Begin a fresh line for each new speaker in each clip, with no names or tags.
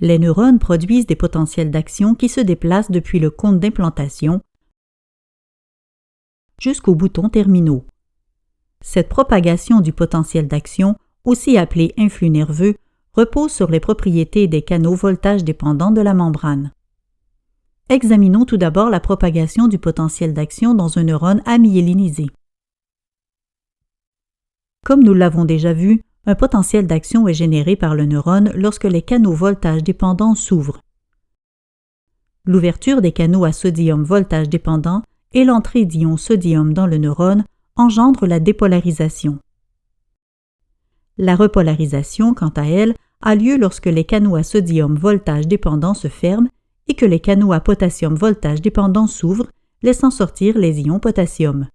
Les neurones produisent des potentiels d'action qui se déplacent depuis le cône d'implantation jusqu'aux boutons terminaux. Cette propagation du potentiel d'action, aussi appelé influx nerveux, repose sur les propriétés des canaux voltage dépendants de la membrane. Examinons tout d'abord la propagation du potentiel d'action dans un neurone amyélinisé. Comme nous l'avons déjà vu, un potentiel d'action est généré par le neurone lorsque les canaux voltage dépendants s'ouvrent. L'ouverture des canaux à sodium voltage dépendant et l'entrée d'ions sodium dans le neurone engendre la dépolarisation. La repolarisation, quant à elle, a lieu lorsque les canaux à sodium voltage dépendant se ferment et que les canaux à potassium voltage dépendant s'ouvrent, laissant sortir les ions potassium.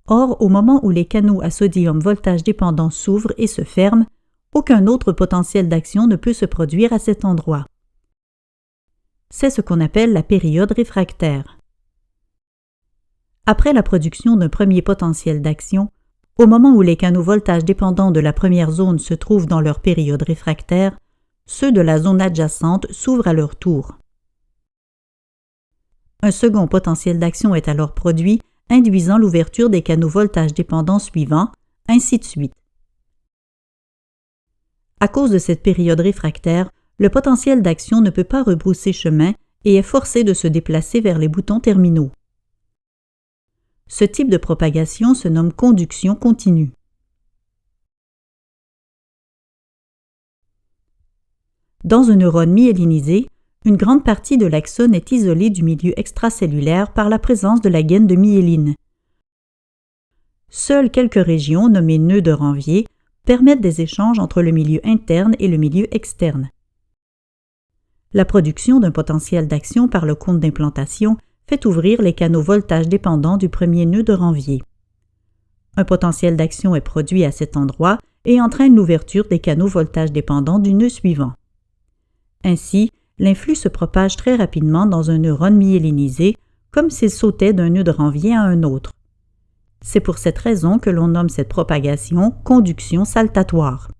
Or, au moment où les canaux à sodium voltage dépendant s'ouvrent et se ferment, aucun autre potentiel d'action ne peut se produire à cet endroit. C'est ce qu'on appelle la période réfractaire. Après la production d'un premier potentiel d'action, au moment où les canaux voltage dépendants de la première zone se trouvent dans leur période réfractaire, ceux de la zone adjacente s'ouvrent à leur tour. Un second potentiel d'action est alors produit, induisant l'ouverture des canaux voltage dépendants suivants, ainsi de suite. À cause de cette période réfractaire, le potentiel d'action ne peut pas rebrousser chemin et est forcé de se déplacer vers les boutons terminaux. Ce type de propagation se nomme conduction continue. Dans un neurone myélinisé, une grande partie de l'axone est isolée du milieu extracellulaire par la présence de la gaine de myéline. Seules quelques régions, nommées nœuds de Ranvier, permettent des échanges entre le milieu interne et le milieu externe. La production d'un potentiel d'action par le cône d'implantation fait ouvrir les canaux voltage dépendants du premier nœud de Ranvier. Un potentiel d'action est produit à cet endroit et entraîne l'ouverture des canaux voltage dépendants du nœud suivant. Ainsi, l'influx se propage très rapidement dans un neurone myélinisé, comme s'il sautait d'un nœud de Ranvier à un autre. C'est pour cette raison que l'on nomme cette propagation conduction saltatoire.